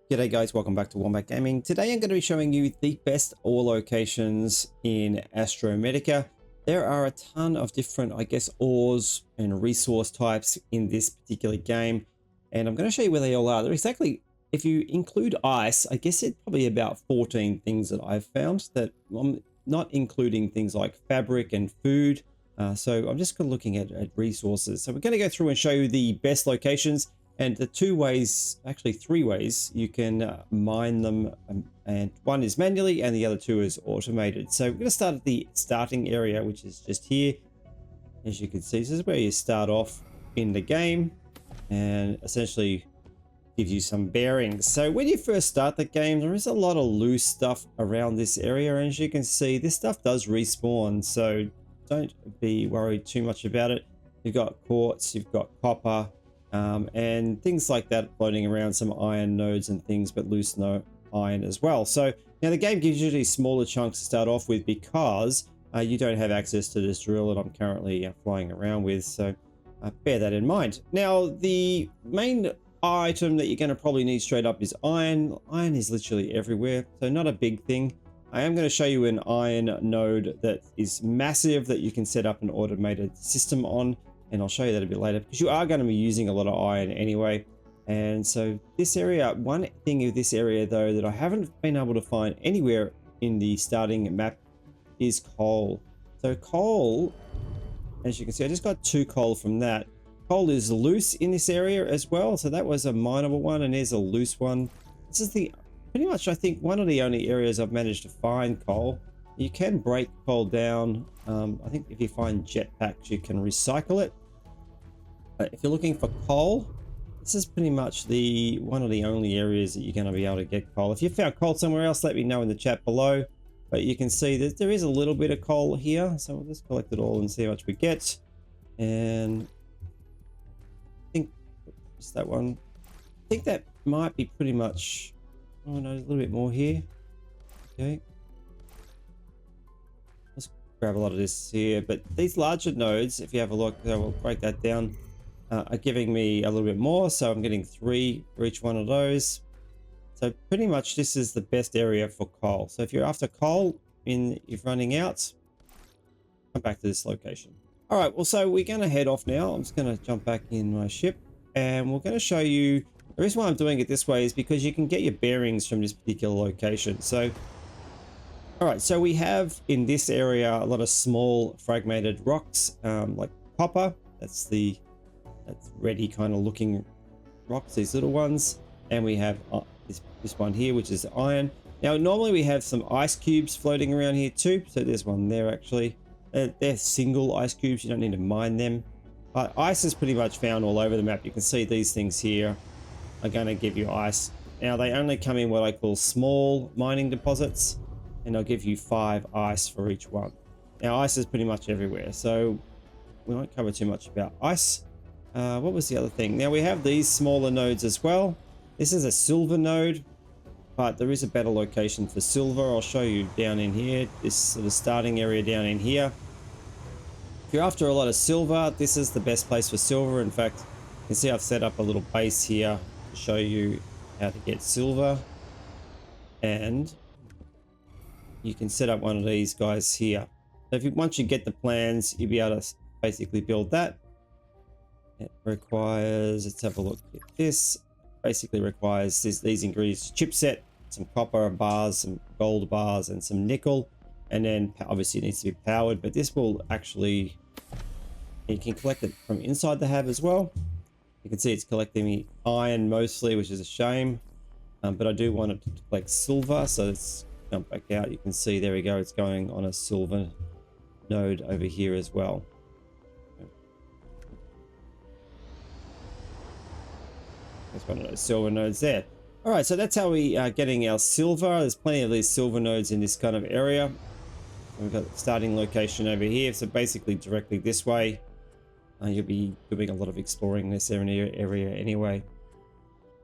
G'day guys, welcome back to Wombat Gaming. Today I'm going to be showing you the best ore locations in Astrometica. There are a ton of different, ores and resource types in this particular game. And I'm going to show you where they all are. They're exactly, if you include ice, I guess it's probably about 14 things that I've found that I'm not including things like fabric and food. So I'm just looking at resources. So we're going to go through and show you the best locations. And the two ways, actually three ways, you can mine them, and one is manually and the other two is automated. So we're going to start at the starting area, which is just here. As you can see, this is where you start off in the game and essentially gives you some bearings. So when you first start the game, there is a lot of loose stuff around this area. And as you can see, this stuff does respawn, so don't be worried too much about it. You've got quartz, you've got copper, and things like that floating around, some iron nodes and things, but loose iron as well. So now the game gives you these smaller chunks to start off with because you don't have access to this drill that I'm currently flying around with. So bear that in mind. Now the main item that you're going to probably need straight up is iron. Iron is literally everywhere, so not a big thing. I am going to show you an iron node that is massive that you can set up an automated system on. And I'll show you that a bit later because you are going to be using a lot of iron anyway. And so this area, one thing of this area though that I haven't been able to find anywhere in the starting map is coal. So coal, as you can see, I just got 2 coal from that. Coal is loose in this area as well. So that was a mineable one and there's a loose one. This is the pretty much, I think, one of the only areas I've managed to find coal. You can break coal down. I think if you find jetpacks, you can recycle it. But if you're looking for coal, this is pretty much one of the only areas that you're going to be able to get coal. If you found coal somewhere else, let me know in the chat below. But you can see that there is a little bit of coal here. So we'll just collect it all and see how much we get. And I think it's that one. I think that might be pretty much... Oh no, there's a little bit more here. Okay. Grab a lot of this here, but these larger nodes, if you have a look, we'll break that down, are giving me a little bit more, so I'm getting 3 for each one of those. So pretty much this is the best area for coal. So if you're after coal you're running out, come back to this location. All right, well, so we're going to head off now. I'm just going to jump back in my ship and we're going to show you. The reason why I'm doing it this way is because you can get your bearings from this particular location. So all right, so we have in this area a lot of small fragmented rocks, like copper. That's ready kind of looking rocks, these little ones. And we have this one here, which is iron. Now, normally we have some ice cubes floating around here too. So there's one there actually. They're single ice cubes. You don't need to mine them. But ice is pretty much found all over the map. You can see these things here are going to give you ice. Now, they only come in what I call small mining deposits. And I'll give you 5 ice for each one. Now, ice is pretty much everywhere, so we won't cover too much about ice. What was the other thing? Now, we have these smaller nodes as well. This is a silver node, but there is a better location for silver. I'll show you down in here, this sort of starting area down in here. If you're after a lot of silver, this is the best place for silver. In fact, you can see I've set up a little base here to show you how to get silver. And you can set up one of these guys here. So once you get the plans, you'll be able to basically build that. It requires, let's have a look at this. Basically requires these ingredients: chipset, some copper bars, some gold bars, and some nickel. And then obviously it needs to be powered, but this will actually, you can collect it from inside the hab as well. You can see it's collecting the iron mostly, which is a shame. But I do want it to collect silver, so it's jump back out. You can see there we go, it's going on a silver node over here as well. That's one of those silver nodes there. All right, so that's how we are getting our silver. There's plenty of these silver nodes in this kind of area. We've got the starting location over here, so basically directly this way. You'll be doing a lot of exploring this area anyway.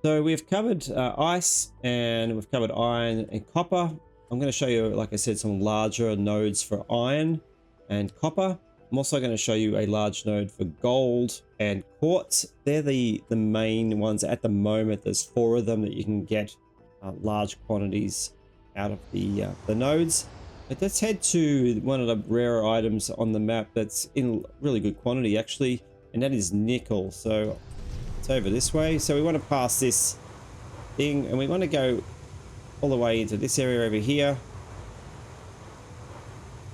So we've covered ice, and we've covered iron and copper. I'm going to show you, like I said, some larger nodes for iron and copper. I'm also going to show you a large node for gold and quartz. They're the main ones at the moment. There's 4 of them that you can get large quantities out of the nodes. But let's head to one of the rarer items on the map that's in really good quantity actually, and that is nickel. So it's over this way. So we want to pass this thing and we want to go all the way into this area over here.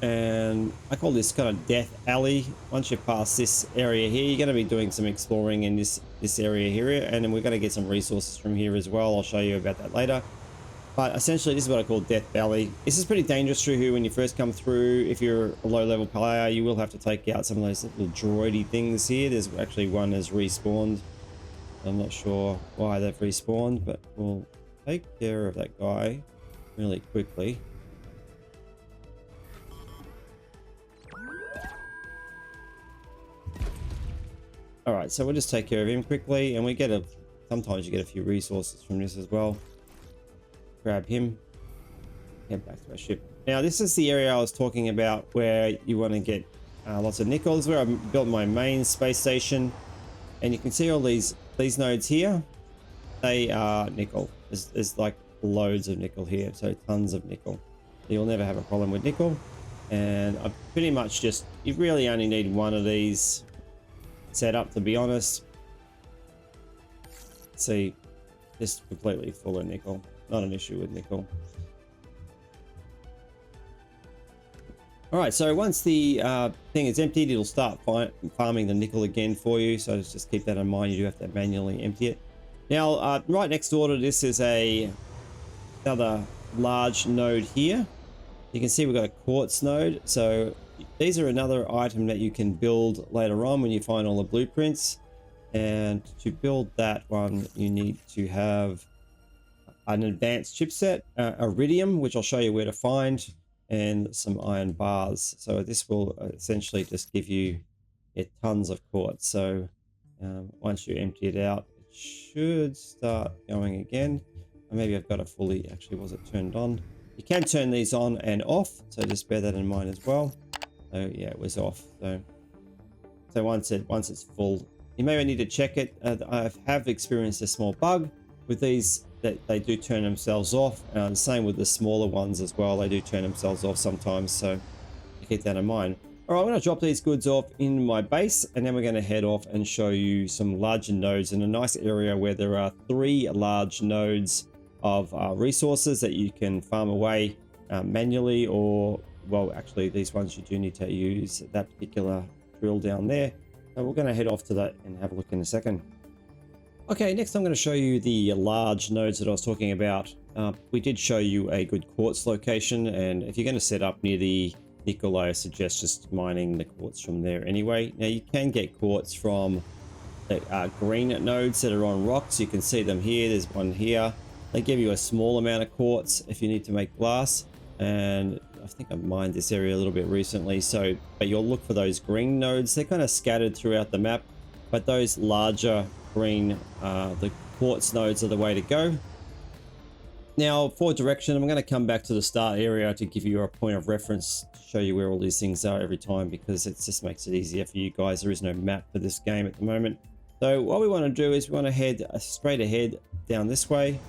And I call this kind of death alley. Once you pass this area here, you're going to be doing some exploring in this area here, and then we're going to get some resources from here as well. I'll show you about that later. But essentially, this is what I call Death Valley. This is pretty dangerous through here when you first come through. If you're a low-level player, you will have to take out some of those little droidy things here. There's actually one has respawned. I'm not sure why they've respawned, but we'll take care of that guy really quickly. All right, so we'll just take care of him quickly, and we get sometimes you get a few resources from this as well. Grab him, head back to our ship. Now, this is the area I was talking about where you want to get lots of nickel. This is where I built my main space station, and you can see all these nodes here. They are nickel. There's like loads of nickel here, so tons of nickel. You'll never have a problem with nickel, and I pretty much you really only need one of these set up, to be honest. See, just completely full of nickel. Not an issue with nickel. All right, so once the thing is emptied, it'll start farming the nickel again for you. So just keep that in mind. You do have to manually empty it. Now, right next door to this is another large node here. You can see we've got a quartz node. So these are another item that you can build later on when you find all the blueprints. And to build that one, you need to have an advanced chipset, Iridium, which I'll show you where to find, and some iron bars. So this will essentially just give you tons of quartz. So once you empty it out, it should start going again. Or maybe I've got it fully, actually, was it turned on? You can turn these on and off, so just bear that in mind as well. So yeah, it was off. So once it's full, you may need to check it. I have experienced a small bug with these, that they do turn themselves off. The same with the smaller ones as well. They do turn themselves off sometimes, so keep that in mind. All right, I'm going to drop these goods off in my base, and then we're going to head off and show you some larger nodes in a nice area where there are 3 large nodes of resources that you can farm away manually, or, well, actually these ones you do need to use that particular drill down there. So we're going to head off to that and have a look in a second. Okay, next I'm going to show you the large nodes that I was talking about. We did show you a good quartz location, and if you're going to set up near the nickel, I suggest just mining the quartz from there anyway. Now, you can get quartz from the green nodes that are on rocks. You can see them here. There's one here. They give you a small amount of quartz if you need to make glass, and I think I've mined this area a little bit recently. But you'll look for those green nodes. They're kind of scattered throughout the map, but those larger green, the quartz nodes are the way to go. Now, for direction, I'm going to come back to the start area to give you a point of reference to show you where all these things are every time, because it just makes it easier for you guys. There is no map for this game at the moment. So what we want to do is we want to head straight ahead down this way.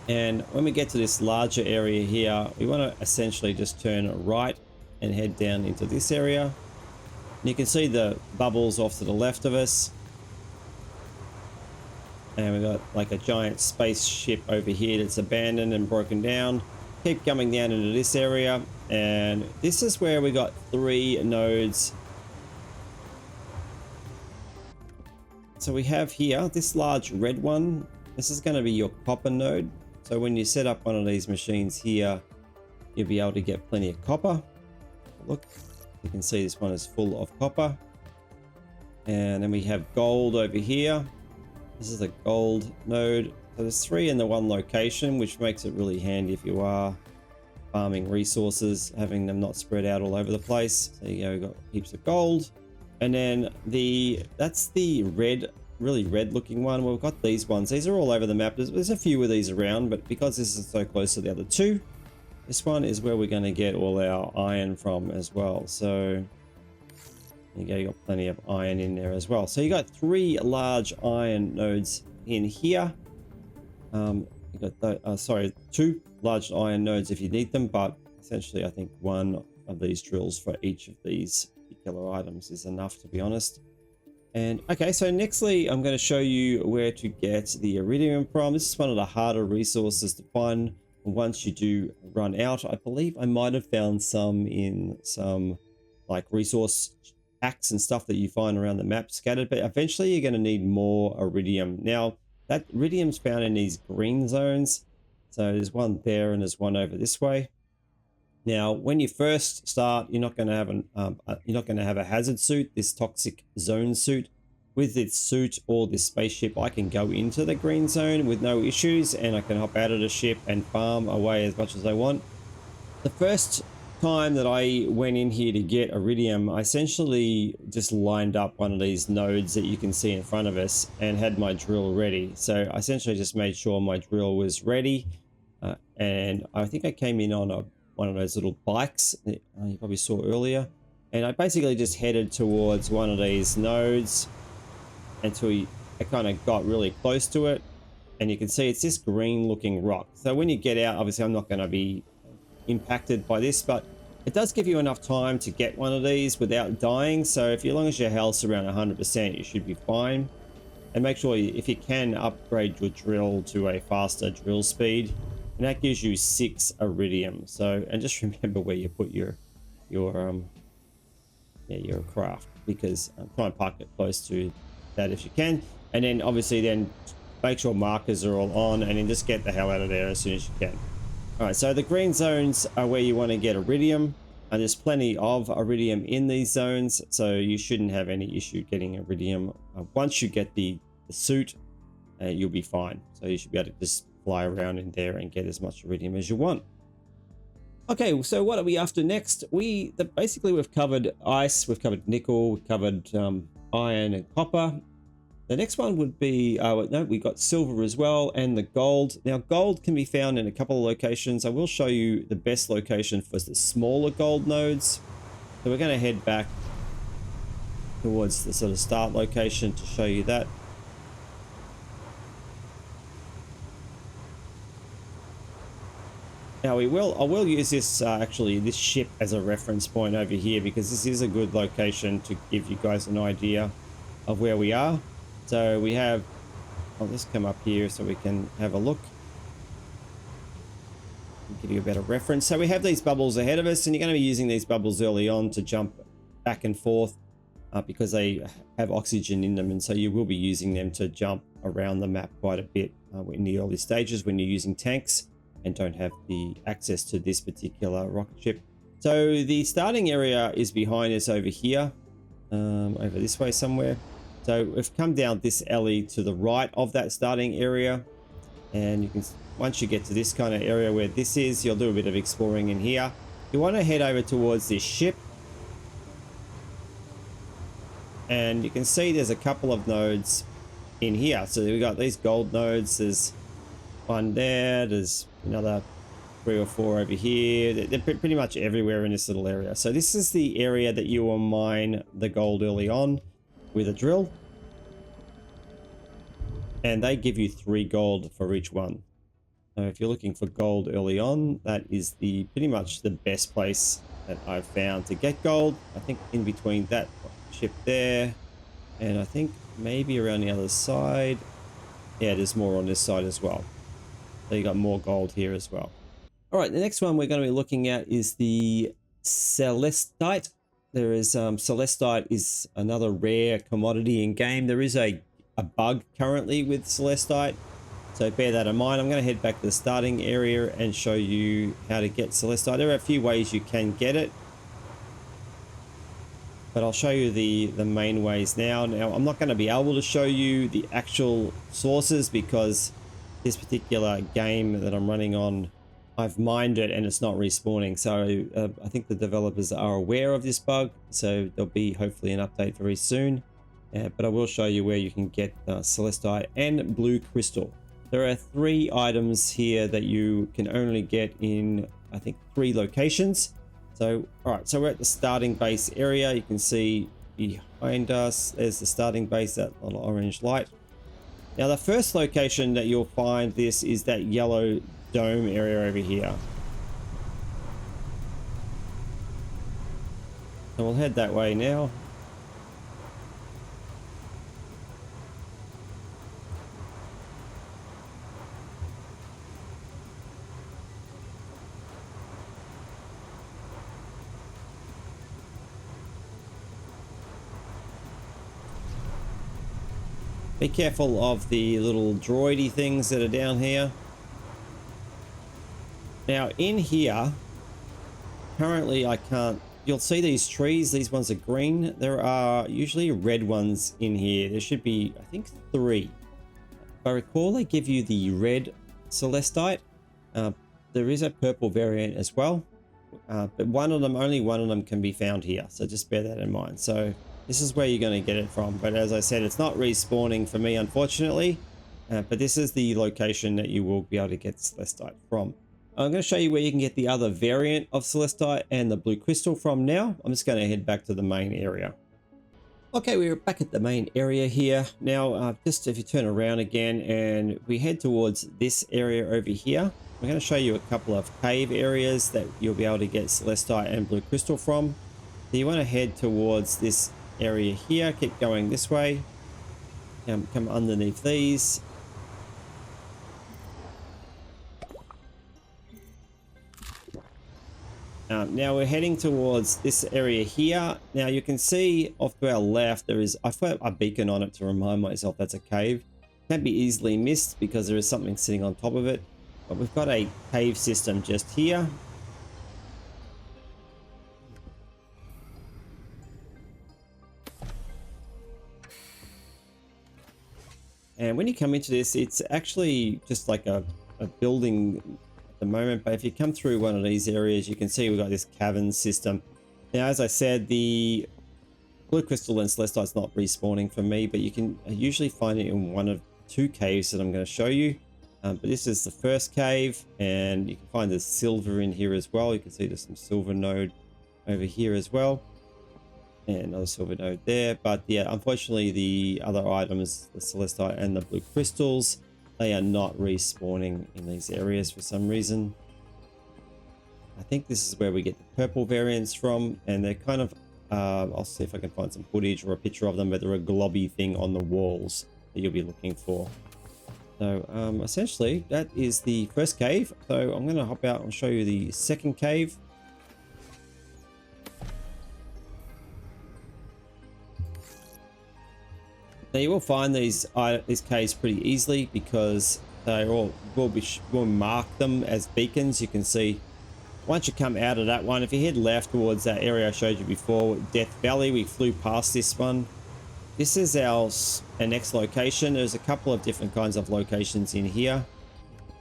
And when we get to this larger area here, we want to essentially just turn right and head down into this area. And you can see the bubbles off to the left of us. And we've got like a giant spaceship over here that's abandoned and broken down. Keep coming down into this area. And this is where we got 3 nodes. So we have here this large red one. This is going to be your copper node. So when you set up one of these machines here, you'll be able to get plenty of copper. Look, you can see this one is full of copper. And then we have gold over here. This is a gold node. So there's 3 in the one location, which makes it really handy if you are farming resources, having them not spread out all over the place. So you go, we've got heaps of gold. And then that's the red, really red looking one. Well, we've got these ones. These are all over the map. There's a few of these around, but because this is so close to the other 2, this one is where we're going to get all our iron from as well. So you got plenty of iron in there as well. So you got 3 large iron nodes in here. You got the, sorry, 2 large iron nodes if you need them, but essentially I think 1 of these drills for each of these particular items is enough, to be honest. And okay, so nextly I'm going to show you where to get the Iridium from. This is one of the harder resources to find once you do run out. I believe I might have found some in some like resource packs and stuff that you find around the map scattered, but eventually you're going to need more Iridium. Now that Iridium's found in these green zones. So there's one there and there's one over this way. Now, when you first start, you're not going to have a hazard suit, this toxic zone suit. With this suit or this spaceship, I can go into the green zone with no issues, and I can hop out of the ship and farm away as much as I want. The first time that I went in here to get Iridium, I essentially just lined up one of these nodes that you can see in front of us and had my drill ready. So I essentially just made sure my drill was ready, and I think I came in on one of those little bikes that you probably saw earlier, and I basically just headed towards one of these nodes until I kind of got really close to it, and you can see it's this green looking rock. So when you get out, obviously I'm not going to be impacted by this, but it does give you enough time to get one of these without dying. So if as long as your health's around 100%, you should be fine. And make sure if you can upgrade your drill to a faster drill speed, and that gives you 6 Iridium. So, and just remember where you put your craft, because try and park it close to that if you can. And then obviously then make sure markers are all on, and then just get the hell out of there as soon as you can. All right, so the green zones are where you want to get Iridium, and there's plenty of Iridium in these zones, so you shouldn't have any issue getting Iridium. Once you get the suit, you'll be fine. So you should be able to just fly around in there and get as much Iridium as you want. Okay, so what are we after next? Basically we've covered ice, we've covered nickel, we've covered iron and copper. The next one would be, no, we got silver as well, and the gold. Now, gold can be found in a couple of locations. I will show you the best location for the smaller gold nodes. So we're going to head back towards the sort of start location to show you that. Now I will use this actually this ship as a reference point over here, because this is a good location to give you guys an idea of where we are. So we have, I'll just come up here so we can have a look, give you a better reference. So we have these bubbles ahead of us, and you're going to be using these bubbles early on to jump back and forth because they have oxygen in them, and so you will be using them to jump around the map quite a bit in the early stages when you're using tanks and don't have the access to this particular rocket ship. So the starting area is behind us over here, over this way somewhere. So we've come down this alley to the right of that starting area, and you can, once you get to this kind of area where this is, you'll do a bit of exploring in here. You want to head over towards this ship, and you can see there's a couple of nodes in here. So we've got these gold nodes, there's one there, there's another 3 or 4 over here. They're pretty much everywhere in this little area. So this is the area that you will mine the gold early on with a drill, and they give you 3 gold for each one. So if you're looking for gold early on, that is pretty much the best place that I've found to get gold. I think in between that ship there, and I think maybe around the other side. Yeah, there's more on this side as well. So you got more gold here as well. All right, the next one we're going to be looking at is the Celestite. There is Celestite is another rare commodity in game. There is a bug currently with Celestite, so bear that in mind. I'm going to head back to the starting area and show you how to get Celestite. There are a few ways you can get it, but I'll show you the main ways now. Now, I'm not going to be able to show you the actual sources because this particular game that I'm running on, I've mined it and it's not respawning. So I think the developers are aware of this bug, so there'll be hopefully an update very soon. But I will show you where you can get Celestite and blue crystal. There are 3 items here that you can only get in, I think, 3 locations. So, all right, so we're at the starting base area. You can see behind us, there's the starting base, that little orange light. Now the first location that you'll find this is that yellow dome area over here. So we'll head that way now. Be careful of the little droidy things that are down here. Now in here, currently I can't, you'll see these trees, these ones are green. There are usually red ones in here. There should be, I think, 3. If I recall, they give you the red Celestite. There is a purple variant as well. But only one of them can be found here. So just bear that in mind. So this is where you're going to get it from. But as I said, it's not respawning for me, unfortunately. But this is the location that you will be able to get Celestite from. I'm going to show you where you can get the other variant of Celestite and the blue crystal from now. I'm just going to head back to the main area. Okay, we're back at the main area here. Now, just if you turn around again and we head towards this area over here, I'm going to show you a couple of cave areas that you'll be able to get Celestite and blue crystal from. So you want to head towards this area here, keep going this way, come underneath these. Now we're heading towards this area here. Now you can see off to our left there is, I've got a beacon on it to remind myself that's a cave. Can't be easily missed because there is something sitting on top of it. But we've got a cave system just here. And when you come into this, it's actually just like a building at the moment. But if you come through one of these areas, you can see we've got this cavern system. Now, as I said, the blue crystal and Celestite's not respawning for me, but you can usually find it in one of 2 caves that I'm going to show you. But this is the first cave, and you can find the silver in here as well. You can see there's some silver node over here as well. And another silver node there. But yeah, unfortunately the other items, the Celestite and the blue crystals, they are not respawning in these areas for some reason. I think this is where we get the purple variants from, and they're kind of I'll see if I can find some footage or a picture of them, but they're a globby thing on the walls that you'll be looking for. So essentially that is the first cave. So I'm going to hop out and show you the second cave. Now you will find these caves pretty easily because they all will mark them as beacons. You can see once you come out of that one, if you head left towards that area I showed you before, Death Valley, we flew past this one. This is our next location. There's a couple of different kinds of locations in here,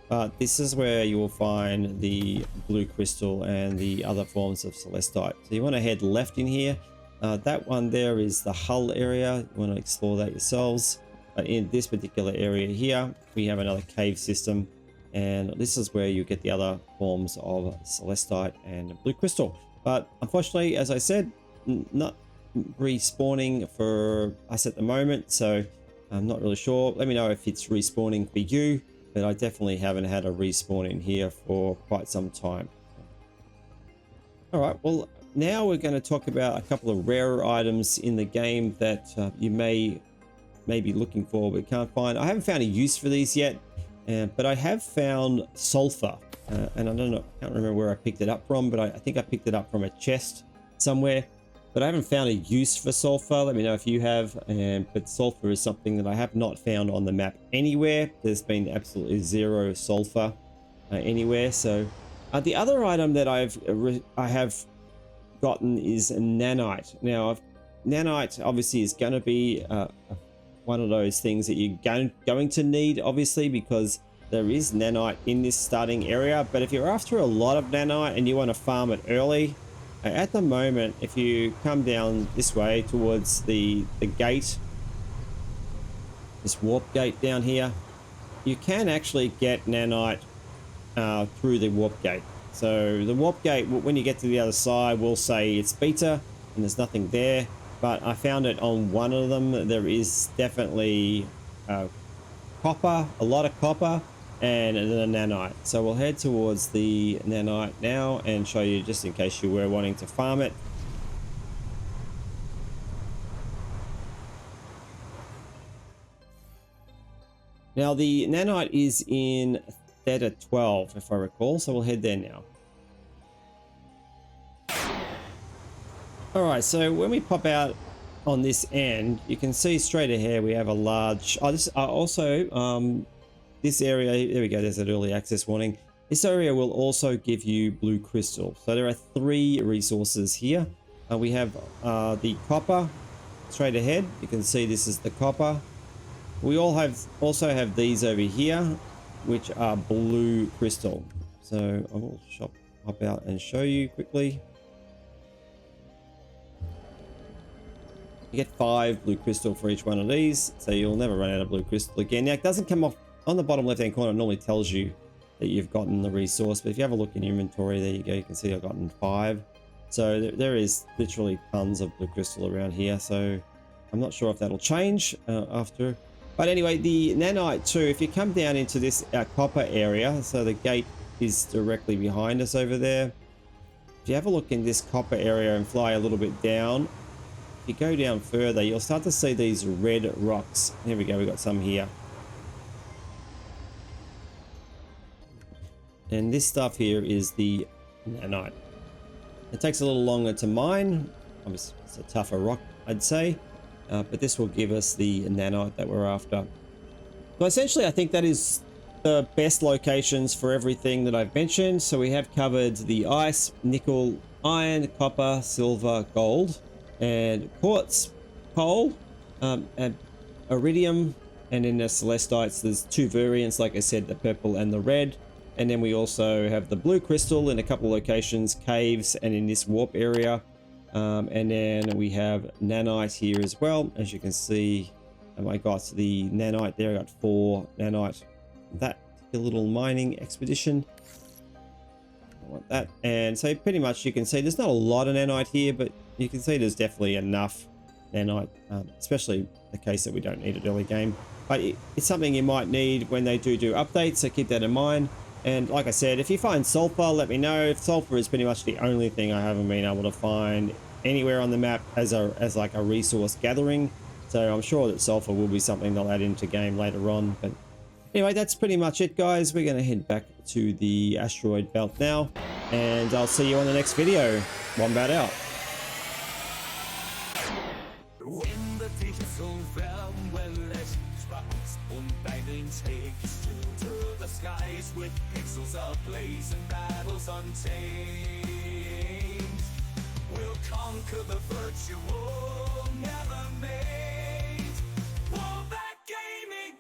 but this is where you will find the blue crystal and the other forms of Celestite. So you want to head left in here. That one there is the hull area. You want to explore that yourselves. In this particular area here, we have another cave system, and this is where you get the other forms of Celestite and blue crystal. But unfortunately, as I said, not respawning for us at the moment, so I'm not really sure. Let me know if it's respawning for you, but I definitely haven't had a respawn in here for quite some time. All right, well, now we're going to talk about a couple of rarer items in the game that you may be looking for but can't find. I haven't found a use for these yet, but I have found sulfur, and I can't remember where I picked it up from, but I think I picked it up from a chest somewhere. But I haven't found a use for sulfur. Let me know if you have. But sulfur is something that I have not found on the map anywhere. There's been absolutely zero sulfur anywhere. So the other item that I have gotten is nanite. Now, nanite obviously is going to be one of those things that you're going to need, obviously, because there is nanite in this starting area. But if you're after a lot of nanite and you want to farm it early, at the moment, if you come down this way towards the gate, this warp gate down here, you can actually get nanite through the warp gate. So the warp gate, when you get to the other side, will say it's beta and there's nothing there. But I found it on one of them. There is definitely copper, a lot of copper, and the nanite. So we'll head towards the nanite now and show you, just in case you were wanting to farm it. Now the nanite is in theta 12, if I recall, so we'll head there now. All right, so when we pop out on this end, you can see straight ahead we have a large, this area, there we go, there's an early access warning. This area will also give you blue crystal. So there are 3 resources here. We have the copper straight ahead. You can see this is the copper. We also have these over here, which are blue crystal. So I will hop out and show you quickly. You get 5 blue crystal for each one of these, so you'll never run out of blue crystal again. Now it doesn't come off on the bottom left hand corner. It normally tells you that you've gotten the resource, but if you have a look in your inventory, there you go, you can see I've gotten 5. So there is literally tons of blue crystal around here, so I'm not sure if that'll change after. But anyway, the nanite too, if you come down into this copper area, so the gate is directly behind us over there. If you have a look in this copper area and fly a little bit down, if you go down further, you'll start to see these red rocks. Here we go, we've got some here. And this stuff here is the nanite. It takes a little longer to mine. Obviously, it's a tougher rock, I'd say. But this will give us the nanite that we're after. So essentially, I think that is the best locations for everything that I've mentioned. So we have covered the ice, nickel, iron, copper, silver, gold, and quartz, coal, and iridium. And in the celestites, there's 2 variants, like I said, the purple and the red. And then we also have the blue crystal in a couple of locations, caves, and in this warp area. And then we have nanite here as well. As you can see, I got the nanite there. I got 4 nanite. That little mining expedition. I want that. And so pretty much you can see there's not a lot of nanite here, but you can see there's definitely enough nanite, especially the case that we don't need it early game. But it's something you might need when they do updates, so keep that in mind. And like I said, if you find sulfur, let me know. Sulfur is pretty much the only thing I haven't been able to find anywhere on the map as like a resource gathering. So I'm sure that sulfur will be something they'll add into game later on. But anyway, that's pretty much it, guys. We're going to head back to the asteroid belt now, and I'll see you on the next video. Wombat out. Skies with pixels ablaze and battles untamed.